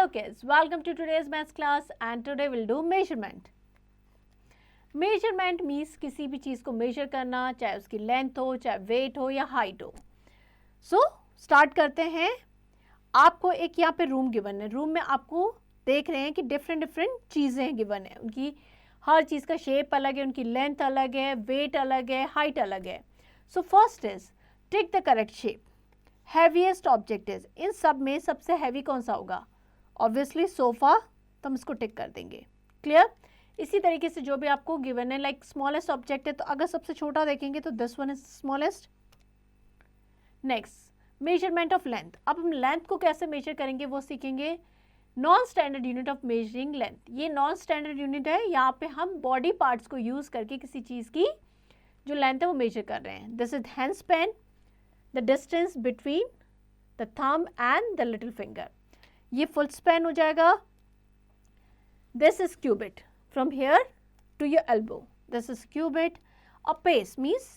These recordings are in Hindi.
Hello kids, welcome to today's maths class and today we'll do measurement. Measurement means किसी भी चीज़ को measure करना, चाहे उसकी length हो, चाहे weight हो या height हो. So start करते हैं. आपको एक यहाँ पे रूम गिवन है. रूम में आपको देख रहे हैं कि डिफरेंट चीज़ें गिवन है. उनकी हर चीज़ का शेप अलग है, उनकी लेंथ अलग है, वेट अलग है, हाइट अलग है. So first is tick the correct shape. Heaviest object is, इन सब में सबसे हैवी कौन सा होगा? ऑब्वियसली सोफा, तो हम इसको टिक कर देंगे. क्लियर? इसी तरीके से जो भी आपको गिवन है, लाइक स्मॉलेस्ट ऑब्जेक्ट है, तो अगर सबसे छोटा देखेंगे तो this one is smallest. Next, measurement of length. अब हम लेंथ को कैसे मेजर करेंगे वो सीखेंगे. Non standard unit of measuring length. ये नॉन स्टैंडर्ड यूनिट है. यहाँ पे हम बॉडी पार्ट्स को यूज करके किसी चीज की जो लेंथ है वो मेजर कर रहे हैं. This is hand span, the distance between the thumb and the little finger. ये फुल स्पैन हो जाएगा. This is cubit from here to your elbow. This is cubit. A pace means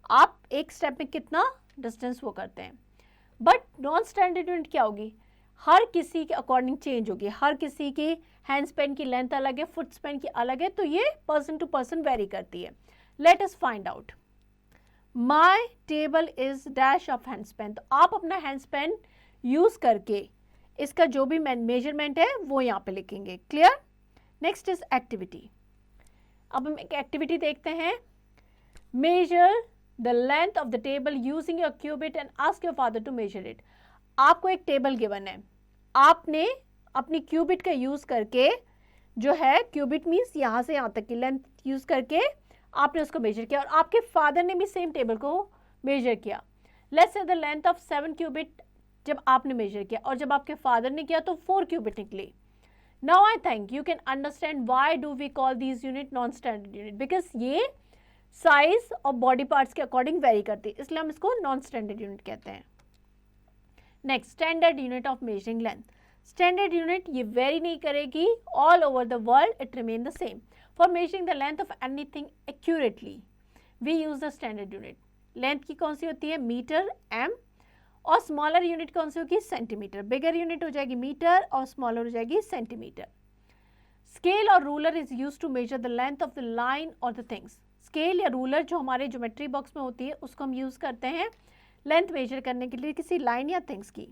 आप एक स्टेप में कितना डिस्टेंस वो करते हैं. बट नॉन स्टैंडर्ड यूनिट क्या होगी? हर किसी के अकॉर्डिंग चेंज होगी. हर किसी की हैंड स्पैन की लेंथ अलग है, फुट स्पैन की अलग है, तो ये पर्सन टू पर्सन वेरी करती है. Let us find out. My table is dash of hand span. तो आप अपना हैंड स्पैन यूज करके इसका जो भी मेजरमेंट है वो यहाँ पे लिखेंगे. क्लियर? Next is activity. अब हम एक एक्टिविटी देखते हैं. Measure the length of the table using your cubit and ask your father to measure it. आपको एक टेबल गिवन है. आपने अपनी क्यूबिट का यूज करके जो है, क्यूबिट मीन्स यहाँ से यहाँ तक की लेंथ यूज करके आपने उसको मेजर किया और आपके फादर ने भी सेम टेबल को मेजर किया. Let's say the length of 7 cubit जब आपने मेजर किया और जब आपके फादर ने किया तो 4 क्यूबिट निकली. Now I think you can understand why do we call these unit non standard unit. Because ये साइज और बॉडी पार्ट्स के अकॉर्डिंग वेरी करती है, इसलिए हम इसको नॉन स्टैंडर्ड यूनिट कहते हैं. Next, standard unit of measuring length. Standard unit ये वेरी नहीं करेगी. All over the world it remain the same. For measuring the length of anything accurately we use the standard unit. Length की कौन सी होती है? Metre, m. और स्मॉलर यूनिट कौन सी होगी? सेंटीमीटर. बिगर यूनिट हो जाएगी मीटर और स्मॉलर हो जाएगी सेंटीमीटर. स्केल और ruler is use to measure the length of the line और द थिंग्स. स्केल या रूलर जो हमारे ज्योमेट्री बॉक्स में होती है उसको हम यूज करते हैं लेंथ मेजर करने के लिए किसी लाइन या थिंग्स की.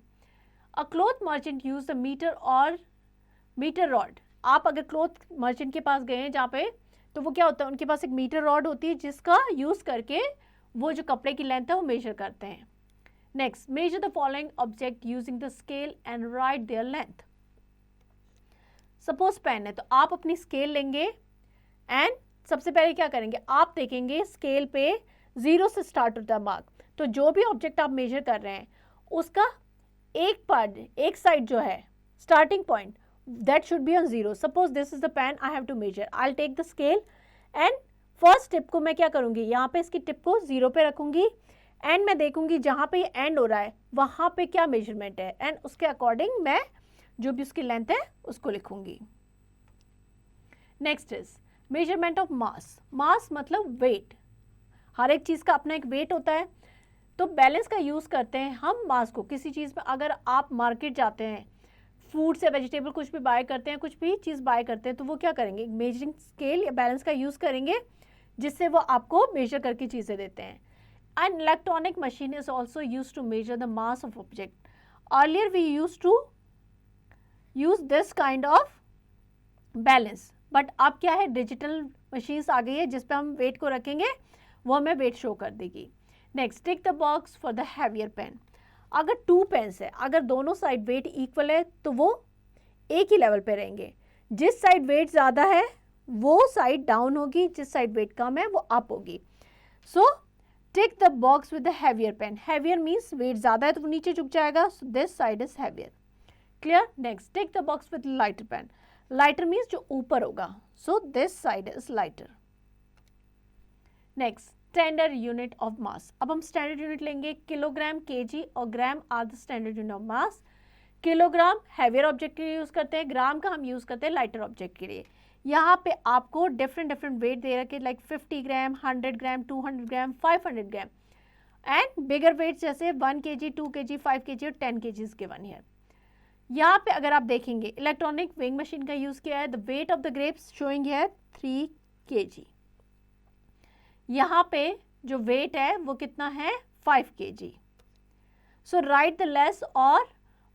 A cloth merchant use the metre और मीटर रॉड. आप अगर क्लॉथ मर्चेंट के पास गए हैं जहाँ पे, तो वो क्या होता है, उनके पास एक मीटर रॉड होती है जिसका यूज करके वो जो कपड़े की लेंथ है वो मेजर करते हैं. Next, measure the following object using the scale and write their length. Suppose pen है तो आप अपनी स्केल लेंगे एंड सबसे पहले क्या करेंगे, आप देखेंगे स्केल पे 0 से स्टार्ट होता है मार्क. तो जो भी ऑब्जेक्ट आप मेजर कर रहे हैं उसका एक पार्ट, एक साइड जो है starting point, that should be on 0. Suppose this is the pen I have to measure. I will take the scale and first tip को मैं क्या करूंगी, यहाँ पे इसकी टिप को 0 पे रखूंगी एंड मैं देखूंगी जहाँ पे ये एंड हो रहा है वहाँ पे क्या मेजरमेंट है एंड उसके अकॉर्डिंग मैं जो भी उसकी लेंथ है उसको लिखूंगी. Next is measurement of mass. Mass मतलब वेट. हर एक चीज़ का अपना एक वेट होता है, तो बैलेंस का यूज़ करते हैं हम मास को. किसी चीज़ में अगर आप मार्केट जाते हैं, फूड से वेजिटेबल कुछ भी बाय करते हैं, कुछ भी चीज़ बाय करते हैं, तो वो क्या करेंगे, मेजरिंग स्केल या बैलेंस का यूज़ करेंगे जिससे वो आपको मेजर करके चीज़ें देते हैं. An electronic machine is also use to measure the mass of object. Earlier we use to use this kind of balance, but अब क्या है, डिजिटल मशीन्स आ गई है जिस पे हम वेट को रखेंगे, वो हमें वेट शो कर देगी. Next, tick the box for the heavier pen. अगर 2 पेन्स है, अगर दोनों साइड वेट इक्वल है तो वो एक ही लेवल पे रहेंगे. जिस साइड वेट ज़्यादा है वो साइड डाउन होगी, जिस साइड वेट कम है वो अप होगी. So tick the box with the heavier pan. Heavier means weight ज़्यादा है तो वो नीचे झुक जाएगा, so this side is heavier. Clear? Next, tick the box with lighter pan. Lighter means जो ऊपर होगा, so this side is lighter. Next, standard unit of mass. अब हम स्टैंडर्ड यूनिट लेंगे. किलोग्राम, केजी और gram are the standard unit of mass. Kilogram heavier object के लिए यूज करते हैं, ग्राम का हम यूज करते हैं लाइटर ऑब्जेक्ट के लिए. यहाँ पे आपको डिफरेंट वेट दे रखे, like 50 gram, 100 gram, 200 gram, 500 gram and bigger weight जैसे 1 kg, 2 kg, 5 kg और 10 kg गिवन हियर. यहाँ पे अगर आप देखेंगे इलेक्ट्रॉनिक वेइंग मशीन का यूज किया है. The weight of the grapes showing है 3 kg. यहाँ पे जो वेट है वो कितना है 5 kg. So write the less और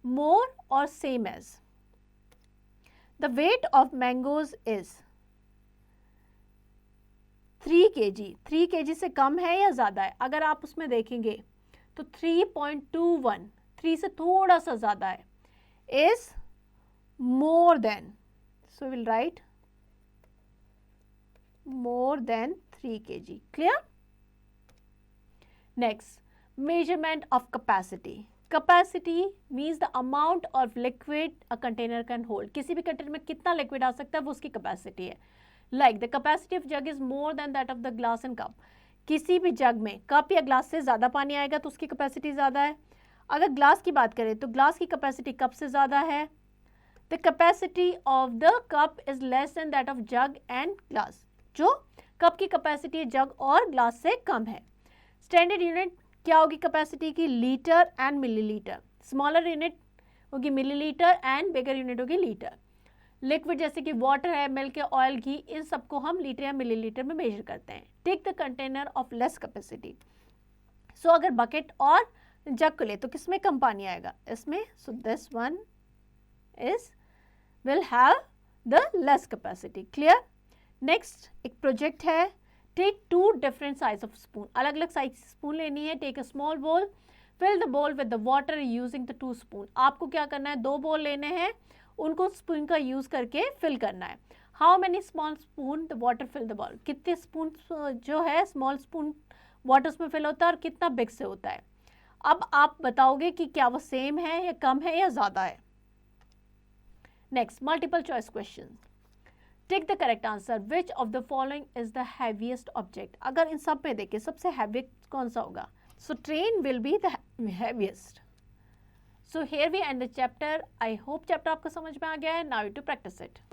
मोर और same as. The weight of mangoes is 3 kg. 3 kg से कम है या ज्यादा है? अगर आप उसमें देखेंगे तो 3.21, 3 से थोड़ा सा ज्यादा है, is more than, so we'll write more than 3 kg. Clear? Next, measurement of capacity. Capacity means the amount of liquid a container can hold. किसी भी कंटेनर में कितना लिक्विड आ सकता है वो उसकी कैपेसिटी है. Like the capacity of jug is more than that of the glass and cup. किसी भी जग में कप या ग्लास से ज़्यादा पानी आएगा तो उसकी कैपेसिटी ज़्यादा है. अगर ग्लास की बात करें तो ग्लास की कैपेसिटी कप से ज़्यादा है. The capacity of the cup is less than that of jug and glass. जो कप की कैपेसिटी जग और ग्लास से कम है. स्टैंडर्ड यूनिट क्या होगी कैपेसिटी की? Litre and millilitre. Smaller unit होगी मिलीलीटर एंड बिगर यूनिट होगी लीटर. लिक्विड जैसे कि वाटर है, मिल्क है, ऑयल, घी, इन सबको हम लीटर या मिलीलीटर में मेजर करते हैं. Take the container of less capacity. So अगर बकेट और जग को ले तो किसमें कम पानी आएगा? इसमें. So this one is will have the less capacity. Clear? Next एक प्रोजेक्ट है. Take 2 different size of spoon. अलग अलग साइज स्पून लेनी है. Take a small bowl, fill the bowl with the water using the 2 spoon. आपको क्या करना है? 2 बोल लेने हैं, उनको स्पून का यूज करके फिल करना है. How many small spoon the water fill the bowl. कितने स्पून जो है स्मॉल स्पून वाटर उसमें फिल होता है और कितना बिग से होता है. अब आप बताओगे कि क्या वो सेम है या कम है या ज्यादा है. Next multiple choice question. Take the correct answer. Which of the following is the heaviest object. अगर इन सब में देखें सबसे हैवीएस्ट कौन सा होगा? So train will be the heaviest. So here we end the chapter. I hope chapter आपको समझ में आ गया है. Now you to practice it.